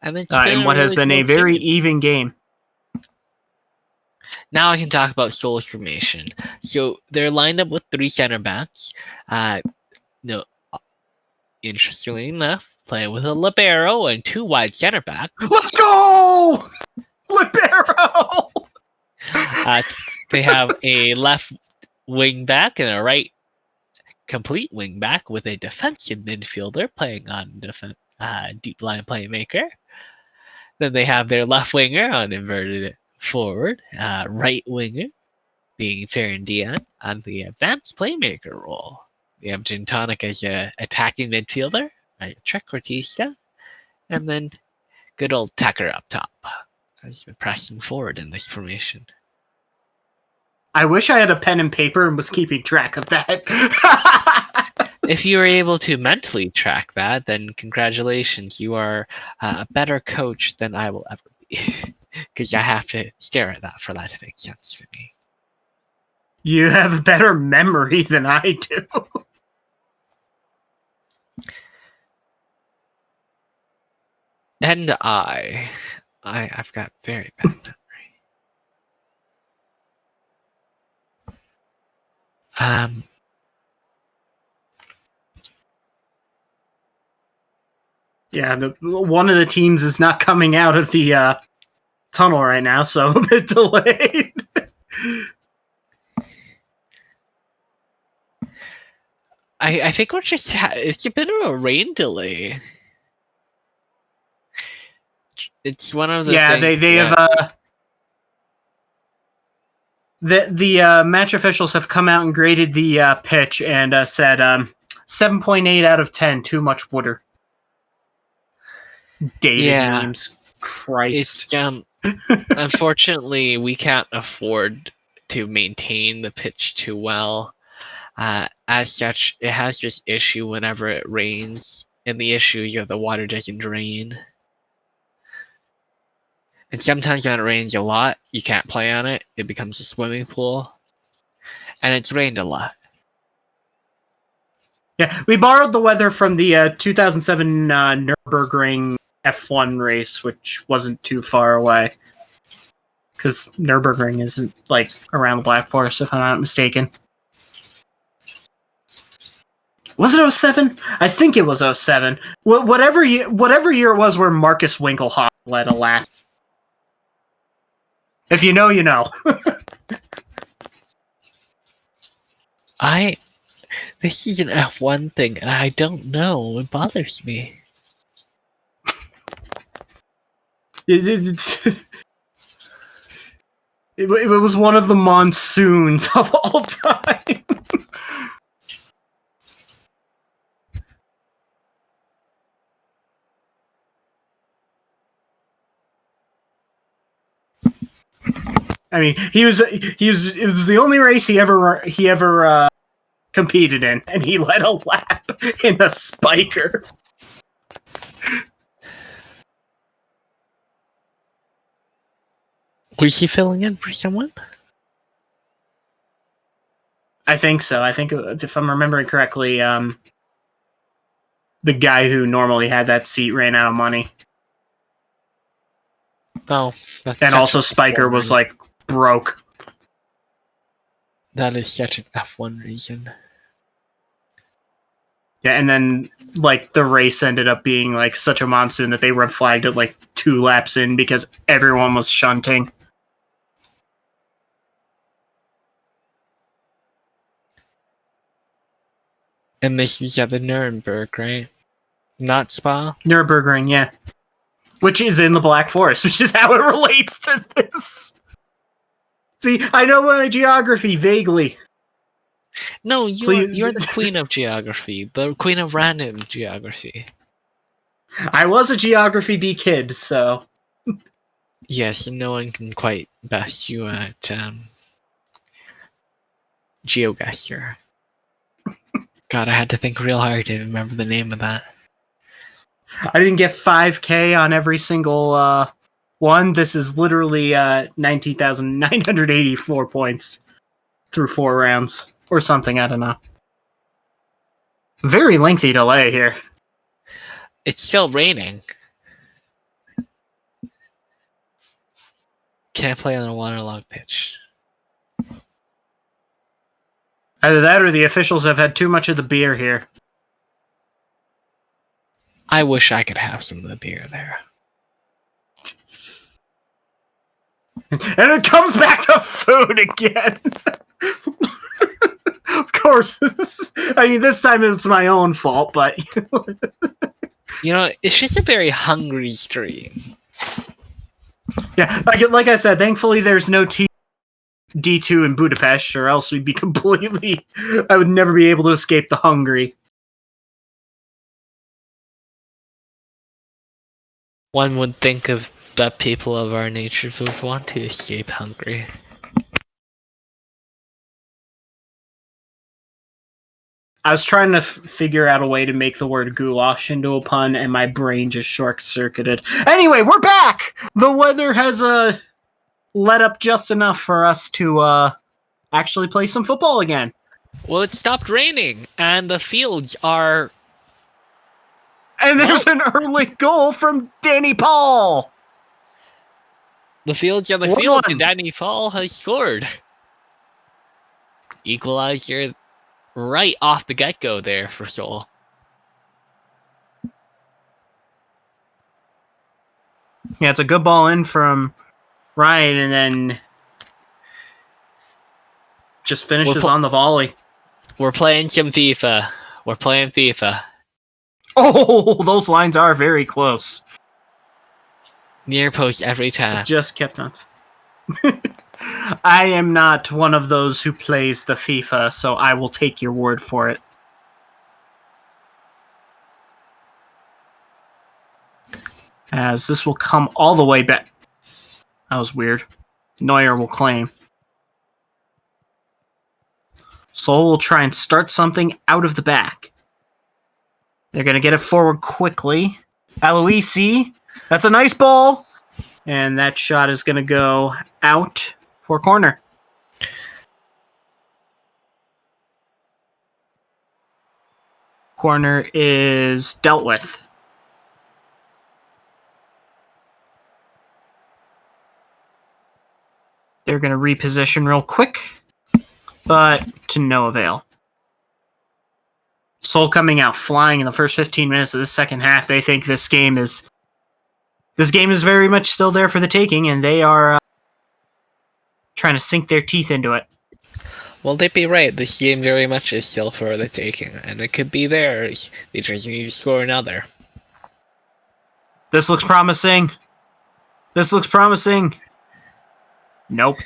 S2: And
S1: in what has been a very even game.
S2: Now I can talk about Seoul's formation. So they're lined up with 3 center backs. No, interestingly enough, playing with a libero and 2 wide center backs.
S1: Let's go! Libero!
S2: They have a left wing back and a right complete wing back with a defensive midfielder playing on deep line playmaker. Then they have their left winger on inverted forward, right winger being Ferran Dion on the advanced playmaker role. They have Gintonic as a attacking midfielder, trequartista, and then good old Tucker up top as the pressing forward in this formation.
S1: I wish I had a pen and paper and was keeping track of that.
S2: If you were able to mentally track that, then congratulations. You are a better coach than I will ever be. Because I have to stare at that for that to make sense to me.
S1: You have a better memory than I do.
S2: And I've got very bad memory.
S1: Yeah, one of the teams is not coming out of the tunnel right now, so a bit delayed.
S2: I think we're just it's a bit of a rain delay. It's one of the
S1: they have the match officials have come out and graded the pitch and said 7.8 out of 10, too much water. Dated memes. Christ.
S2: Unfortunately, we can't afford to maintain the pitch too well. As such, it has this issue whenever it rains, and the issue is that the water doesn't drain. And sometimes when it rains a lot, you can't play on it. It becomes a swimming pool. And it's rained a lot.
S1: Yeah, we borrowed the weather from the 2007 Nürburgring F1 race, which wasn't too far away. Because Nürburgring isn't, like, around the Black Forest, if I'm not mistaken. Was it 07? I think it was 07. Whatever year it was where Marcus Winkelhoff led a lap. If you know, you know.
S2: This is an F1 thing, and I don't know. It bothers me.
S1: It was one of the monsoons of all time. I mean, it was the only race he ever competed in, and he led a lap in a spiker.
S2: Was he filling in for someone?
S1: I think so. I think, if I'm remembering correctly, the guy who normally had that seat ran out of money.
S2: Oh, that's
S1: and also Spiker was like broke.
S2: That is such an F1 reason.
S1: Yeah, and then like the race ended up being like such a monsoon that they red flagged it like 2 laps in because everyone was shunting.
S2: And this is at the Nuremberg, right? Not Spa?
S1: Nürburgring, yeah. Which is in the Black Forest, which is how it relates to this. See, I know my geography vaguely.
S2: No, you're the queen of geography. The queen of random geography.
S1: I was a Geography B kid, so...
S2: Yes, and no one can quite best you at GeoGuessr. God, I had to think real hard to remember the name of that.
S1: I didn't get 5K on every single one. This is literally 19,984 points through 4 rounds. Or something, I don't know. Very lengthy delay here.
S2: It's still raining. Can't play on a waterlogged pitch.
S1: Either that or the officials have had too much of the beer here.
S2: I wish I could have some of the beer there.
S1: And it comes back to food again. Of course. I mean, this time it's my own fault, but...
S2: You know, it's just a very hungry stream.
S1: Yeah, like I said, thankfully there's no D2 in Budapest, or else we'd be completely... I would never be able to escape the hungry.
S2: One would think of that people of our nature would want to escape hungry.
S1: I was trying to figure out a way to make the word goulash into a pun, and my brain just short-circuited. Anyway, we're back! The weather has let up just enough for us to actually play some football again.
S2: Well, it stopped raining, and the fields are...
S1: And there's an early goal from Danny Paul!
S2: The fields are the field, and Danny Paul has scored. Equalizer right off the get-go there for Seoul.
S1: Yeah, it's a good ball in from Ryan, and then just finishes on the volley.
S2: We're playing some FIFA. We're playing FIFA.
S1: Oh, those lines are very close.
S2: Near post every time.
S1: Just kept on. I am not one of those who plays the FIFA, so I will take your word for it. As this will come all the way back. That was weird. Neuer will claim. Seoul will try and start something out of the back. They're going to get it forward quickly. Aloisi, that's a nice ball. And that shot is going to go out for corner. Corner is dealt with. They're going to reposition real quick, but to no avail. Seoul coming out flying in the first 15 minutes of this second half. They think this game is very much still there for the taking, and they are trying to sink their teeth into it.
S2: Well, they'd be right. This game very much is still for the taking, and it could be theirs. They just need to score another.
S1: This looks promising. Nope.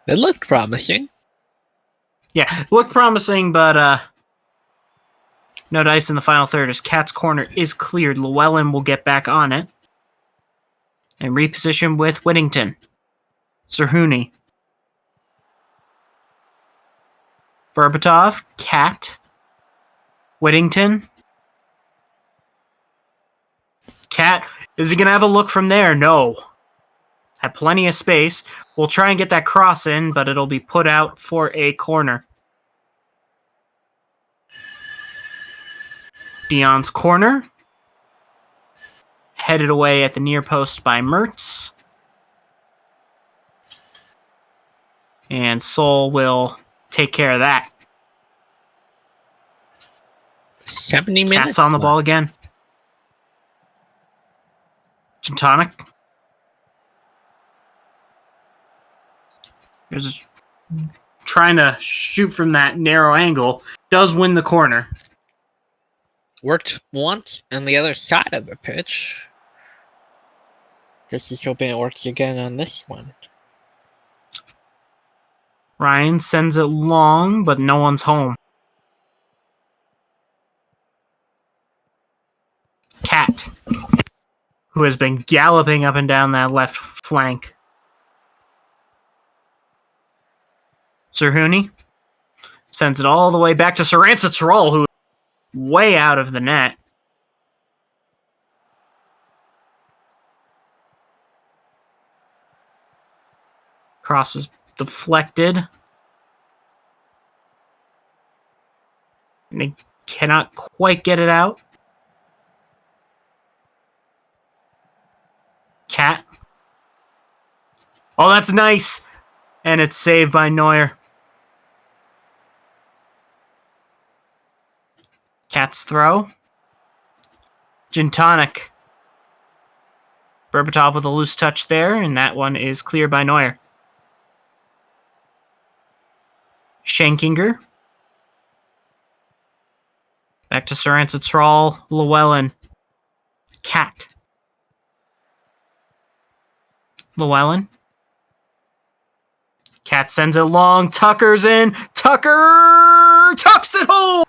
S2: It looked promising.
S1: Yeah, looked promising, but no dice in the final third as Cat's corner is cleared. Llewellyn will get back on it and reposition with Whittington. Zerhuni. Berbatov, Cat, Whittington. Cat, is he going to have a look from there? No. Had plenty of space. We'll try and get that cross in, but it'll be put out for a corner. Dion's corner. Headed away at the near post by Mertz. And Seoul will take care of that.
S2: 70 minutes.
S1: Cat's on the ball again. Gintonic. Is trying to shoot from that narrow angle. Does win the corner.
S2: Worked once on the other side of the pitch. Guess he's hoping it works again on this one.
S1: Ryan sends it long, but no one's home. Cat, who has been galloping up and down that left flank. Zerhuni sends it all the way back to Saransitsarol, who is way out of the net. Cross is deflected. And they cannot quite get it out. Cat. Oh, that's nice. And it's saved by Neuer. Cat's throw. Gintonic. Berbatov with a loose touch there, and that one is cleared by Neuer. Schenkinger. Back to Saransitsarol. Llewellyn. Cat. Llewellyn. Cat sends it long. Tucker's in. Tucker tucks it home.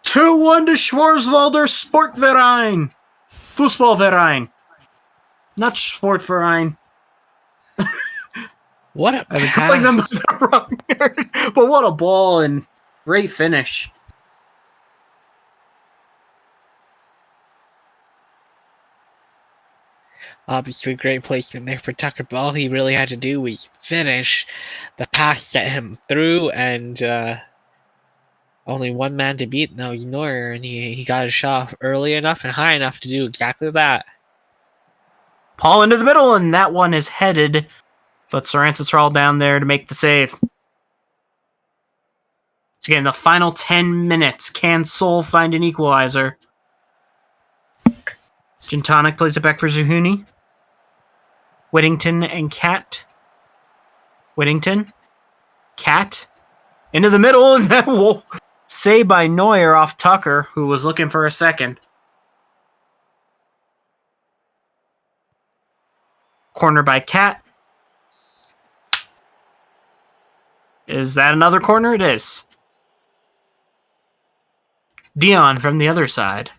S1: 2-1 to Schwarzwälder Sportverein. Fußballverein. Not Sportverein.
S2: What a
S1: I've been calling them the wrong nerd. But what a ball and great finish.
S2: Obviously, great placement there for Tucker. But all he really had to do was finish. The pass set him through, and only one man to beat. Now he's Neuer, and he got his shot early enough and high enough to do exactly that.
S1: Paul into the middle, and that one is headed. But Saransitsarol down there to make the save. So again, the final 10 minutes. Can Seoul find an equalizer? Gintonic plays it back for Zerhuni. Whittington and Cat. Whittington. Cat. Into the middle, and that will save by Neuer off Tucker, who was looking for a second. Corner by Cat. Is that another corner? It is. Dion from the other side.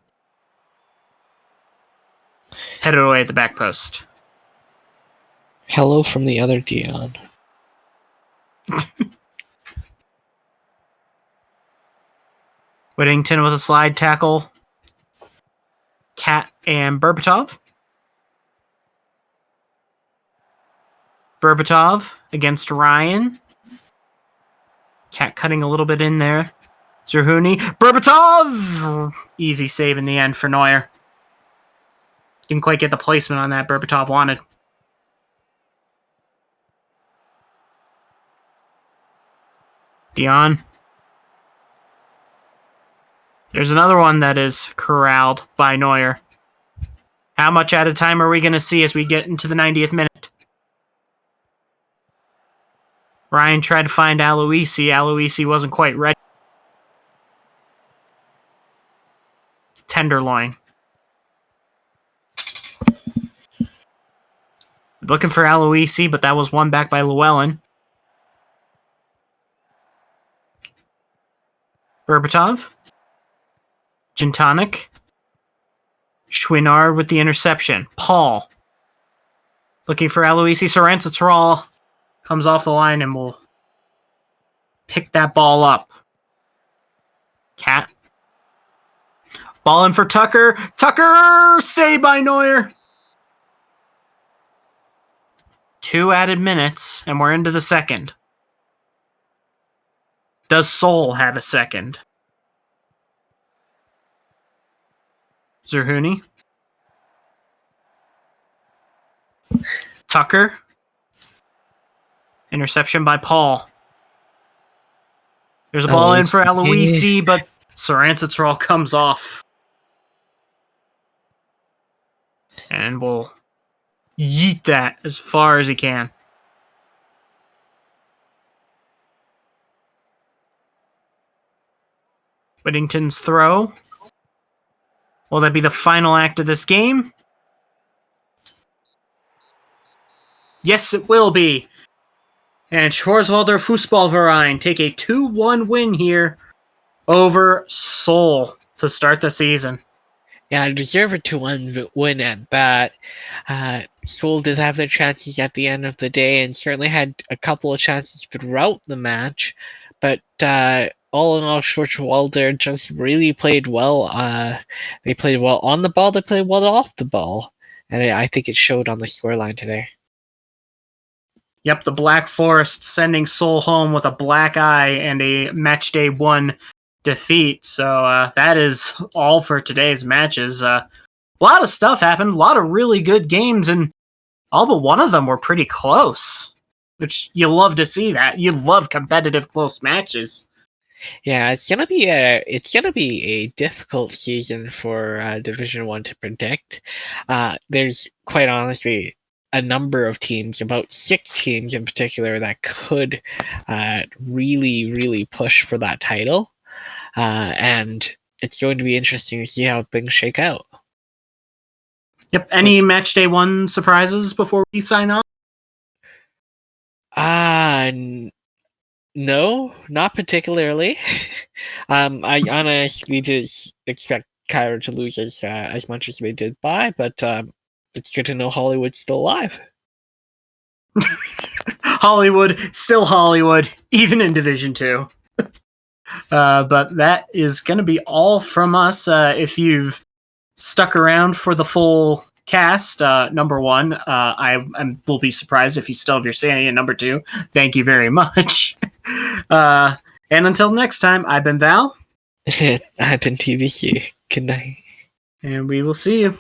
S1: Headed away at the back post.
S2: Hello from the other Dion.
S1: Whittington with a slide tackle. Cat and Berbatov. Berbatov against Ryan. Cat cutting a little bit in there. Zerhuni. Berbatov! Easy save in the end for Neuer. Didn't quite get the placement on that Berbatov wanted. Dion. There's another one that is corralled by Neuer. How much at a time are we going to see as we get into the 90th minute? Ryan tried to find Aloisi. Aloisi wasn't quite ready. Tenderloin. The looking for Aloisi, but that was won back by Llewellyn. Berbatov. Gintonic. Chouinard with the interception. Paul. Looking for Aloisi. Sarantz comes off the line and will pick that ball up. Cat. Ball in for Tucker. Tucker! Saved by Neuer. 2 added minutes, and we're into the second. Does Seoul have a second? Zerhuni. Tucker. Interception by Paul. There's a ball in for Aloisi, but Sarantz comes off. And will yeet that as far as he can. Whittington's throw. Will that be the final act of this game? Yes, it will be. And Schwarzwälder Fußballverein take a 2-1 win here over Seoul to start the season.
S2: Yeah, deserve a 2-1 win at that. Seoul did have their chances at the end of the day and certainly had a couple of chances throughout the match. But all in all, Schwarzwälder just really played well. They played well on the ball. They played well off the ball. And I think it showed on the scoreline today.
S1: Yep, the Black Forest sending Seoul home with a black eye and a Matchday 1 defeat. So that is all for today's matches. A lot of stuff happened, a lot of really good games, and all but one of them were pretty close, which you love to see that. You love competitive close matches.
S2: Yeah, it's gonna be a difficult season for Division 1 to predict. There's quite honestly a number of teams, about 6 teams in particular, that could really, really push for that title. And it's going to be interesting to see how things shake out.
S1: Yep. Any Matchday 1 surprises before we sign off?
S2: No, not particularly. I honestly just expect Cairo to lose as much as they did but it's good to know Hollywood's still alive.
S1: Hollywood, still Hollywood, even in Division 2. But that is going to be all from us. If you've stuck around for the full cast, number 1, I will be surprised if you still have your sanity. And number 2, thank you very much. And until next time, I've been Val.
S2: I've been TVC. Good night.
S1: And we will see you.